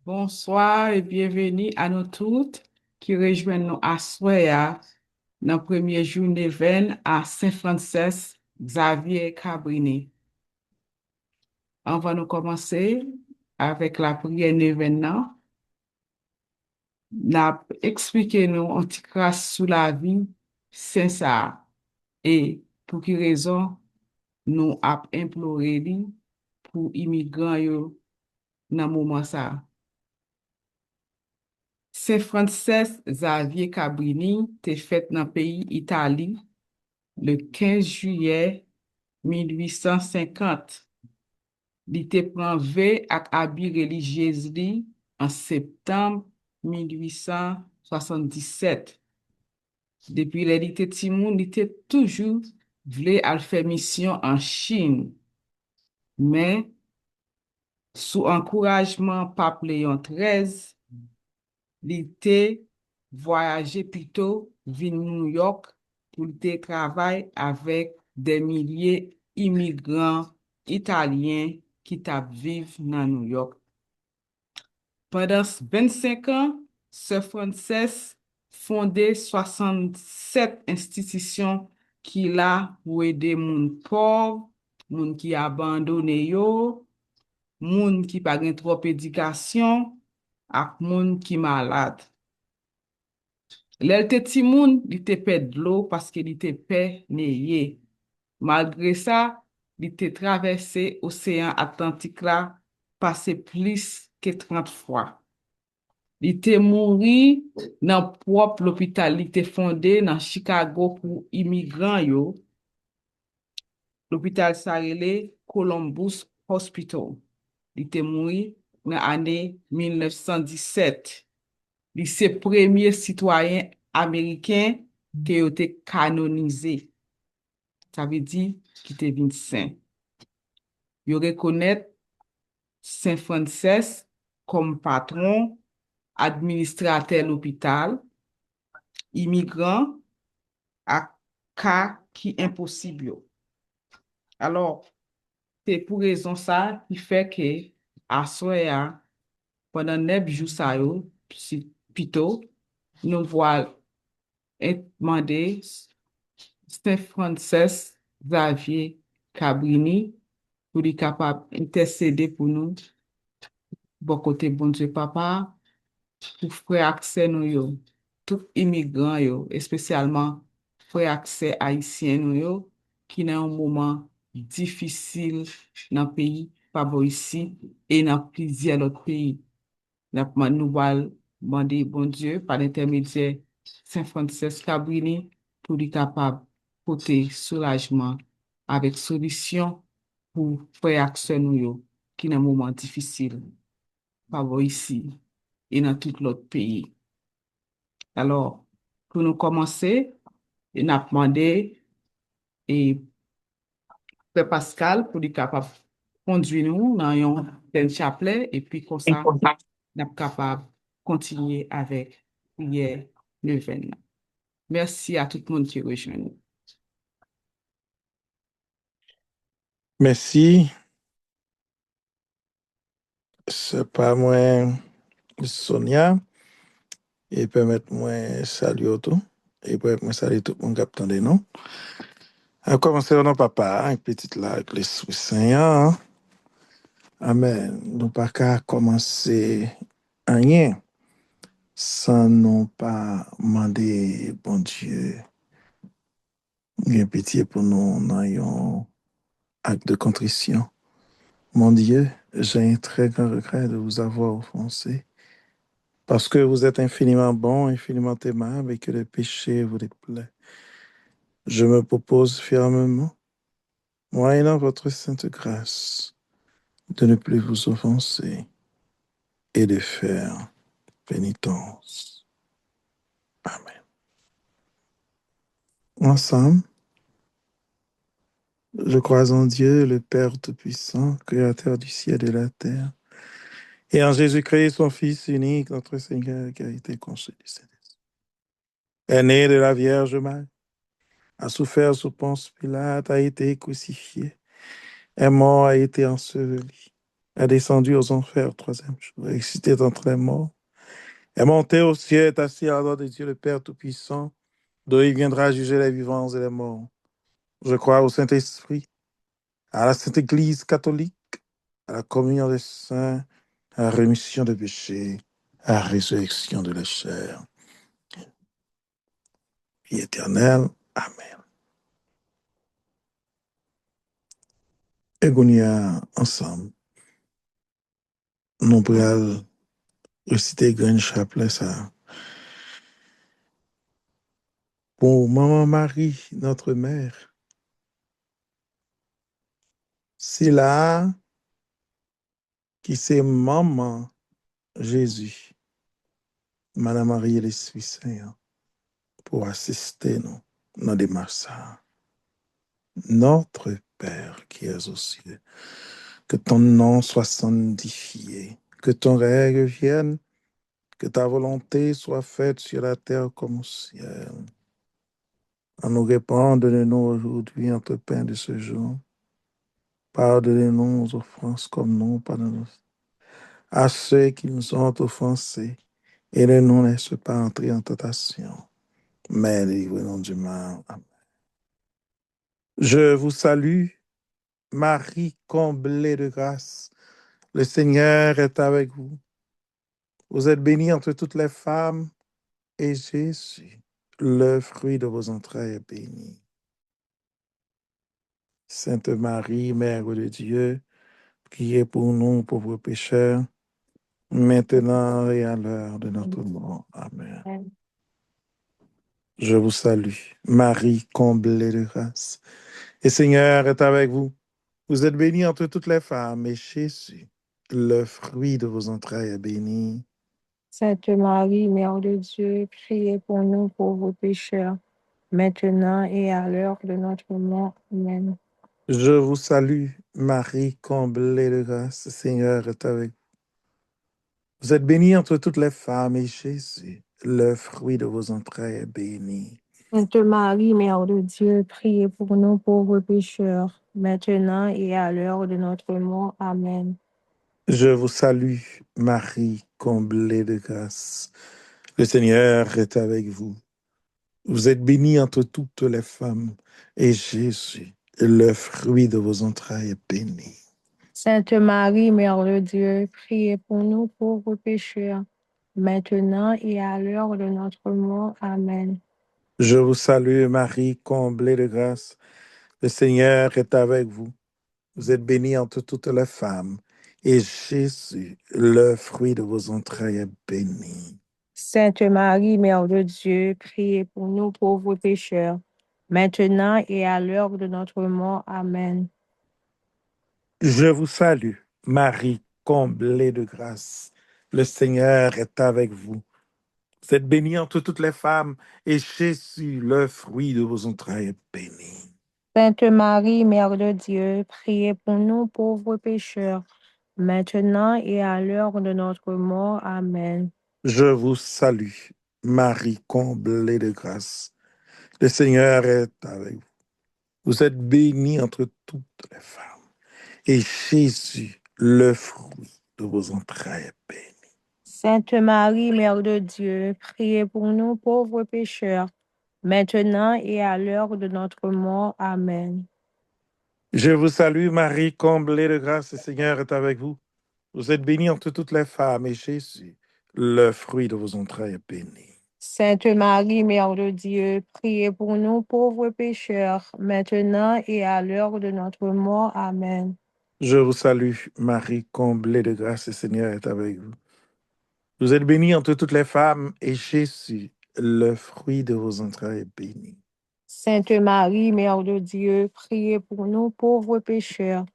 Bonsoir et bienvenue à nous toutes qui rejoignent nous à Soya dans la première journée veine à Saint-Francis Xavier Cabrini. On va nous commencer avec la prière d'événement. N'a expliqué nous un petit grâce sous la vie, c'est ça. Et pour quelle raison nous a imploré lui pour immigrants yo dans moment ça. Saint-Francis Xavier Cabrini te fait dans le pays Italie le 15 juillet 1850. Il te prend V ak habit religieux li en septembre 1877. Depuis le li te timoun, il te toujours voulu al faire mission en Chine. Mais sous encouragement pape Léon XIII, il te voyagé plutôt vers New York pour te travailler avec des milliers d'immigrants italiens qui vivent dans New York. Pendant 25 ans, ce Frances fondé 67 institutions qui là pour aider moun pauvre, moun qui abandonné yo, moun qui pas gen trop éducation, ak moun qui malade. L'el te timoun, li te pe de l'eau parce que li te pe neye. Malgré ça, li te traversé océan Atlantique là, passé plus que 30 fois. Li te mouri dans propre l'hôpital li te fondé dans Chicago pour immigrants yo. L'hôpital sa rele Columbus Hospital. Li te mouri dans l'année 1917. Li se premier citoyen américain qui a été canonisé. Ça veut dire qu'il était vin saint. Yo reconnaît Saint Francis comme patron, administrateur l'hôpital, immigrant, à cas qui impossible. Yo. Alors, c'est pour raison ça qui fait que à soya pendant 9 jours ça yo, plutôt nous voilà demander Saint Francis Xavier Cabrini pour être capable d'intercéder pour nous, bon côté bon Dieu papa, pour faire accès nous yo, tout immigrants yo, et spécialement faire accès haïtiens nous yo, qui dans un moment difficile dans le pays, pas bon ici, et dans plusieurs autres pays. Nous allons demander bon Dieu par l'intermédiaire Saint Francis Cabrini pour être capable de porter soulagement avec solution pour faire accès nous yo, qui est un moment difficile, pas voir ici et dans tout l'autre pays. Alors, pour nous commencer, on a demandé et Père Pascal pour être capable de conduire nous dans un chapelet et puis comme ça, on est capable de continuer avec prière l'événement. Merci à tout le monde qui rejoint nous. Merci. C'est pas moi, Sonia, et permettez-moi saluer tout, et permettez-moi saluer tout le monde qui attend nous. On commence par notre papa, un petit là, avec l'Esprit Saint. Hein. Amen. Nous pas qu'à commencer rien sans nous pas demander, bon Dieu, une pitié pour nous dans un acte de contrition. Mon Dieu, j'ai un très grand regret de vous avoir offensé. Parce que vous êtes infiniment bon, infiniment aimable et que le péché vous déplaît. Je me propose fermement, moyennant votre sainte grâce, de ne plus vous offenser et de faire pénitence. Amen. Ensemble, je crois en Dieu, le Père Tout-Puissant, Créateur du ciel et de la terre, et en Jésus-Christ, son Fils unique, notre Seigneur, qui a été conçu du Saint-Esprit. Est né de la Vierge Marie, a souffert sous Ponce Pilate, a été crucifié, est mort, a été enseveli, est descendu aux enfers, troisième jour, est ressuscité d'entre les morts, est monté au ciel, est assis à la droite de Dieu le Père Tout-Puissant, d'où il viendra juger les vivants et les morts. Je crois au Saint-Esprit, à la Sainte Église catholique, à la communion des saints, à la rémission des péchés, à la résurrection de la chair, vie éternelle. Amen. Et qu'on y a ensemble, nous pourrons réciter grand chapelet ça. Pour Maman Marie, notre mère, c'est là qui c'est Maman Jésus, Madame Marie et l'Esprit Saint, pour assister nous dans des démarche. Notre Père qui es aux cieux, que ton nom soit sanctifié, que ton règne vienne, que ta volonté soit faite sur la terre comme au ciel. En nous répandant, donne-nous aujourd'hui notre pain de ce jour. Pardonnez-nous nos offenses comme nous pardonnons à ceux qui nous ont offensés. Et ne nous laisse pas entrer en tentation, mais délivre-nous du mal. Amen. Je vous salue, Marie comblée de grâce. Le Seigneur est avec vous. Vous êtes bénie entre toutes les femmes, et Jésus, le fruit de vos entrailles, est béni. Sainte Marie, Mère de Dieu, priez pour nous, pauvres pécheurs, maintenant et à l'heure de notre mort. Amen. Je vous salue, Marie comblée de grâce. Le Seigneur est avec vous. Vous êtes bénie entre toutes les femmes, et Jésus, le fruit de vos entrailles, est béni. Sainte Marie, Mère de Dieu, priez pour nous pauvres pécheurs, maintenant et à l'heure de notre mort. Amen. Je vous salue, Marie comblée de grâce. Le Seigneur est avec vous. Vous êtes bénie entre toutes les femmes, et Jésus, le fruit de vos entrailles, est béni. Sainte Marie, Mère de Dieu, priez pour nous pauvres pécheurs, maintenant et à l'heure de notre mort. Amen. Je vous salue, Marie comblée de grâce. Le Seigneur est avec vous. Vous êtes bénie entre toutes les femmes, et Jésus, le fruit de vos entrailles, est béni. Sainte Marie, Mère de Dieu, priez pour nous pauvres pécheurs, maintenant et à l'heure de notre mort. Amen. Je vous salue, Marie comblée de grâce. Le Seigneur est avec vous. Vous êtes bénie entre toutes les femmes, et Jésus, le fruit de vos entrailles, est béni. Sainte Marie, Mère de Dieu, priez pour nous pauvres pécheurs, maintenant et à l'heure de notre mort. Amen. Je vous salue, Marie comblée de grâce. Le Seigneur est avec vous. Vous êtes bénie entre toutes les femmes, et Jésus, le fruit de vos entrailles, est béni. Sainte Marie, Mère de Dieu, priez pour nous pauvres pécheurs, maintenant et à l'heure de notre mort. Amen. Je vous salue, Marie comblée de grâce. Le Seigneur est avec vous. Vous êtes bénie entre toutes les femmes, et Jésus, le fruit de vos entrailles, est béni. Sainte Marie, Mère de Dieu, priez pour nous pauvres pécheurs, maintenant et à l'heure de notre mort. Amen. Je vous salue, Marie comblée de grâce. Le Seigneur est avec vous. Vous êtes bénie entre toutes les femmes, et Jésus, le fruit de vos entrailles, est béni. Sainte Marie, Mère de Dieu, priez pour nous pauvres pécheurs, maintenant et à l'heure de notre mort. Amen. Je vous salue, Marie comblée de grâce. Le Seigneur est avec vous. Vous êtes bénie entre toutes les femmes, et Jésus, le fruit de vos entrailles, est béni. Sainte Marie, Mère de Dieu, priez pour nous pauvres pécheurs,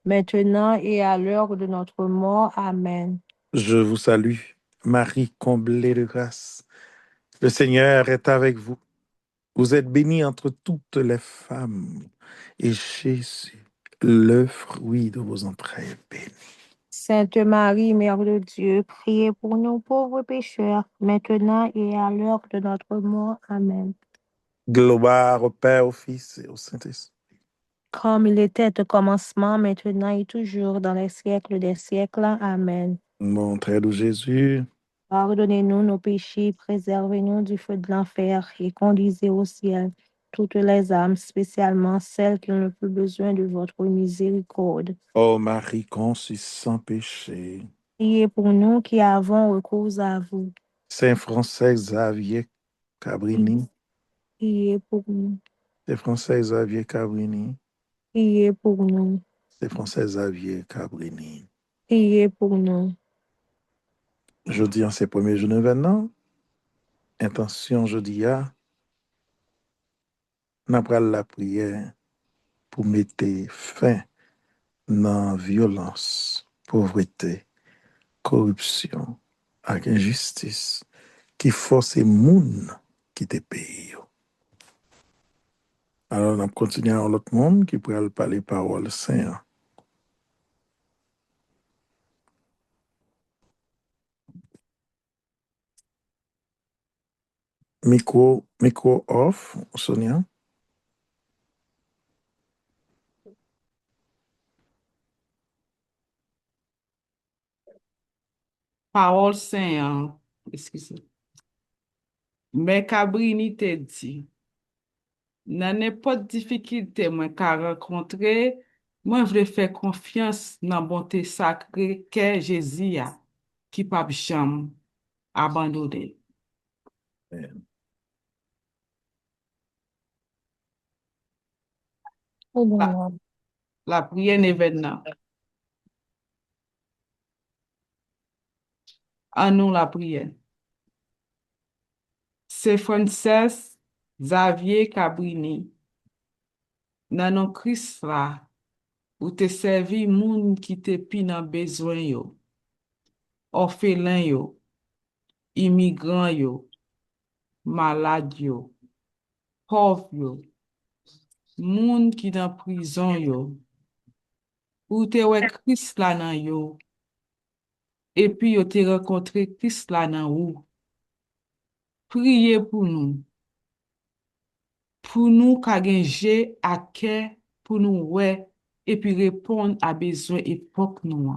maintenant et à l'heure de notre mort. Amen. Je vous salue, Marie comblée de grâce. Le Seigneur est avec vous. Vous êtes bénie entre toutes les femmes, et Jésus, le fruit de vos entrailles, est béni. Sainte Marie, Mère de Dieu, priez pour nous pauvres pécheurs, maintenant et à l'heure de notre mort. Amen. Gloire au Père, au Fils et au Saint-Esprit. comme il était au commencement, maintenant et toujours, dans les siècles des siècles. Amen. Mon très doux Jésus, Pardonnez-nous nos péchés, préservez-nous du feu de l'enfer et conduisez au ciel toutes les âmes, spécialement celles qui ont le plus besoin de votre miséricorde. ô Marie conçue sans péché, Priez pour nous qui avons recours à vous. Saint François Xavier Cabrini, Priez pour nous. Saint François Xavier Cabrini, Priez pour nous. Saint François Xavier Cabrini. Priez pour nous. Jeudi, en ces premiers jours d'événement, intention jeudi, n'a pas la prière pour mettre fin dans violence, pauvreté, corruption, ak injustice qui force moun qui te paye. Alors, on a continué à l'autre monde qui pourrait parler parole saint. Micro off, Sonia. Parole Saint, excusez. Mais Cabrini te dit, nan n'importe difficulté moi ka rencontré, moi je faire confiance dans bonté sacrée que Jésus a, qui pas jamais abandonné. La, la prière événement. En nous la prière. C'est Frances Xavier Cabrini. Nan non Christ la, ou te servi moun qui te pi nan besoin yo, orphelin yo, immigrant yo, malade yo, pauvre yo, moun qui dans prison yo, ou te wè Christ la nan yo, et puis yo te rencontré Christ la nan ou. Priez pour nous ka genje à cœur, pour nous ouais, et puis répondre à besoin époque nous.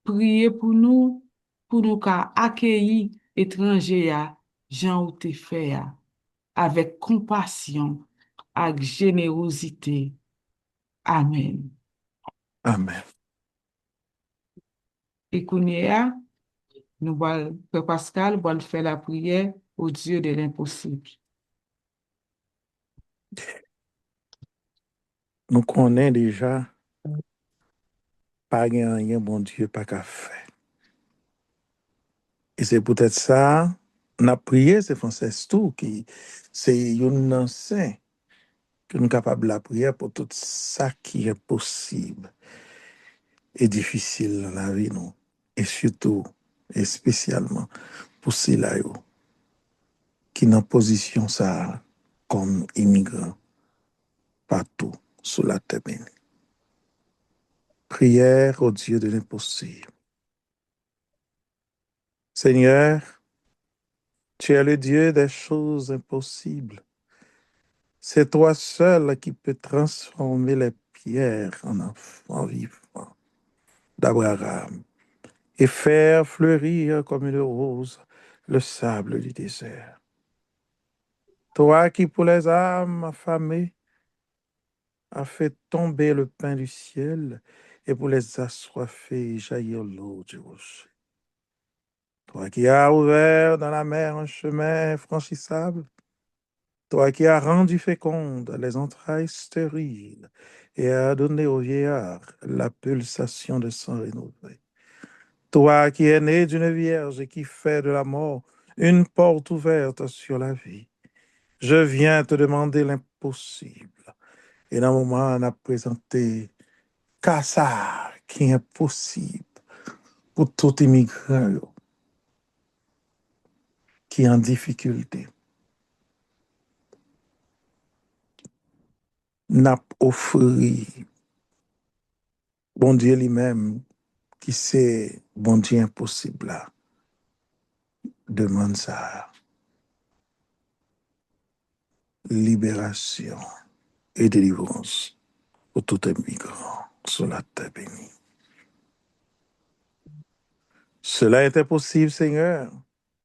Priez pour nous ka accueillir étranger ya, Jean ou te fait ya, avec compassion, avec générosité. Amen. Amen. Et kounia, nous Frère Pascal, va faire la prière au Dieu de l'impossible. Nous connaissons déjà pas rien bon Dieu pas qu'à faire. Et c'est peut-être ça, on a prié, c'est Français tout qui, c'est un saint que nous sommes capables de la prière pour tout ça qui est possible et difficile dans la vie, nous. Et surtout, et spécialement, pour ceux-là qui sont en position ça comme immigrants partout sur la terre bénie. Prière au Dieu de l'impossible. Seigneur, tu es le Dieu des choses impossibles. C'est toi seul qui peux transformer les pierres en enfants vivants d'Abraham et faire fleurir comme une rose le sable du désert. Toi qui pour les âmes affamées as fait tomber le pain du ciel et pour les assoiffés jaillir l'eau du rocher. Toi qui as ouvert dans la mer un chemin franchissable, toi qui as rendu fécondes les entrailles stériles et as donné au vieillard la pulsation de sang rénové. Toi qui es né d'une vierge et qui fais de la mort une porte ouverte sur la vie, je viens te demander l'impossible. Et dans le moment, on a présenté ça qui est possible pour tout immigrant qui est en difficulté. N'a offert bon Dieu lui-même qui c'est bon Dieu impossible là. Demande ça. Libération et délivrance pour tout immigrant sur la terre bénie. Cela était possible, Seigneur.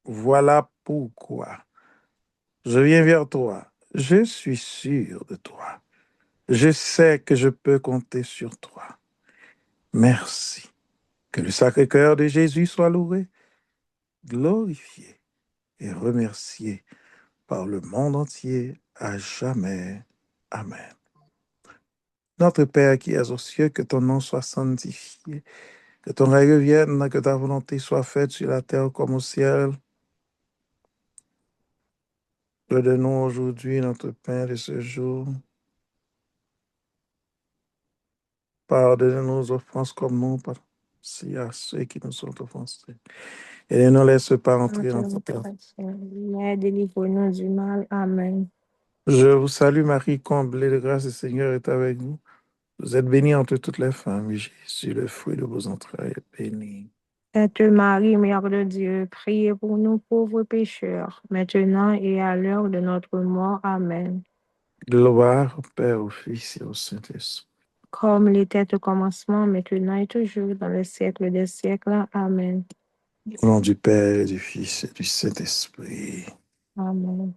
Voilà pourquoi je viens vers toi. Je suis sûr de toi. Je sais que je peux compter sur toi. Merci. Que le Sacré-Cœur de Jésus soit loué, glorifié et remercié par le monde entier à jamais. Amen. Notre Père qui es aux cieux, que ton nom soit sanctifié, que ton règne vienne, que ta volonté soit faite sur la terre comme au ciel. Donne-nous aujourd'hui notre pain de ce jour. Pardonne nos offenses comme nous pardonnons à ceux qui nous sont offensés. Et ne nous laisse pas entrer dans ta terre. Mais délivre-nous du mal. Amen. Je vous salue Marie, comblée de grâce, le Seigneur est avec vous. Vous êtes bénie entre toutes les femmes, et Jésus, le fruit de vos entrailles, est béni. Sainte Marie, Mère de Dieu, priez pour nous pauvres pécheurs, maintenant et à l'heure de notre mort. Amen. Gloire au Père, au Fils et au Saint-Esprit. Comme il était au commencement, maintenant et toujours, dans le siècle des siècles. Amen. Au nom du Père, et du Fils et du Saint-Esprit. Amen.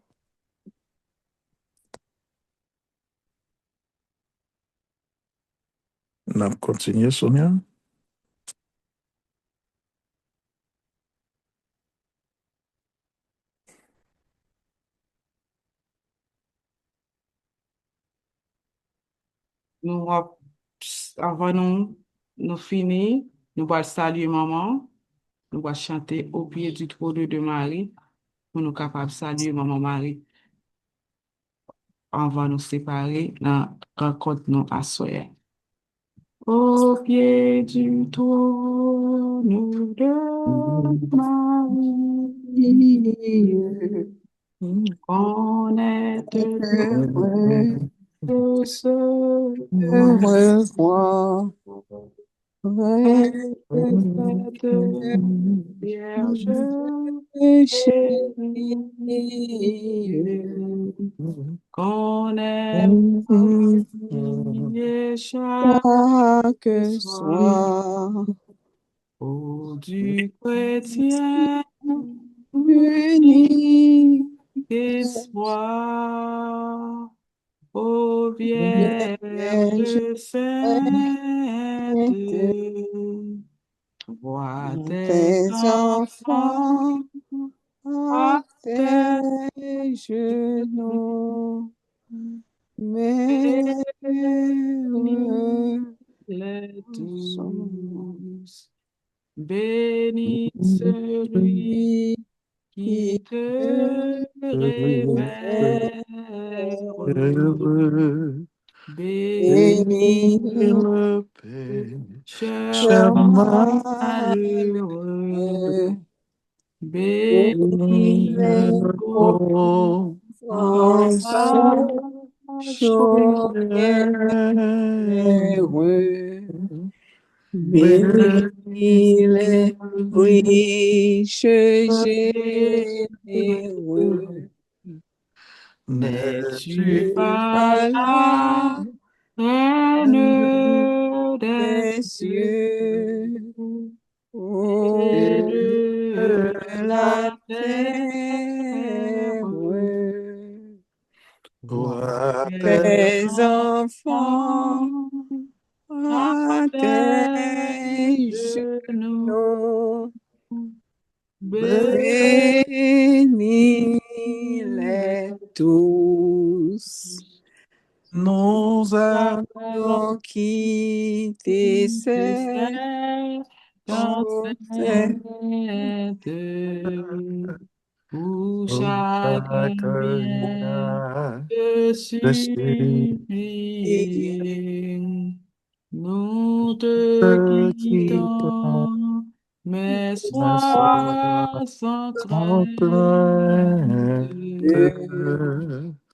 On continue, Sonia. Nous, avant nous finir, nous allons saluer maman. Nous allons chanter au pied du trône de Marie pour nous capables de saluer maman Marie. On va nous séparer dans rencontre nous à soir. Au pied du trône de Marie, connaître de ce revoir, cette Vierge connaît chaque chaque soir, ô du chrétien unis, et soit ô Vierge sainte, vois tes tes enfants enfants à à terre tes genoux, mais les tous. Béni celui qui te révère. Béni bénis Le Père, cher cher malheureux. bénis Béni les le pauvres pauvre en en chauds heureux, bénis les riches généreux. N'es-tu Tu pas pas là, là, Reine des des cieux, cieux et ô de de la la terre? terre. Vois tes Tes enfants enfants à à tes tes genoux, genoux, bénis-les tous. nous a allons Donc, quitter te cette faire enceinte, enceinte où chacun vient chacun te de ceux supplier. Nous te qui quittons, mais t'aiment sois sans sans crainte. crainte.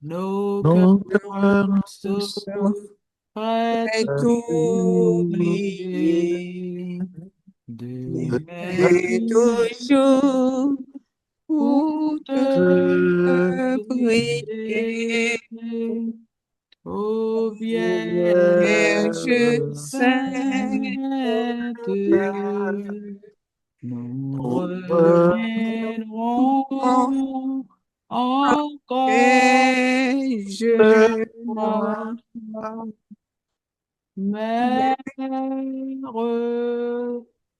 Nos cœurs Nos cœurs sont sont prêts et à oublier, prier. mais Demain toujours pour pour te te de prier. prier. Ô Vierge Vierge sainte, sainte, nous reviendrons encore et une je fois, Mère,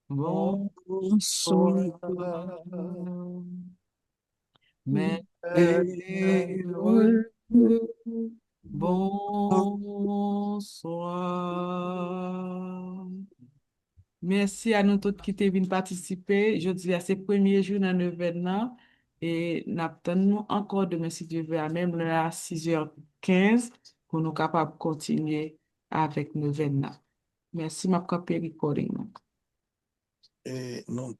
m'en bonsoir. Mère, heureux. bonsoir. Merci à nous tous qui t'es venus participer. Je dis à ces premiers jours dans le événement et nous encore demain si Dieu veut, à même là à 6h15 pour nous capables de continuer avec le événement. Merci, ma copie recording. Et non,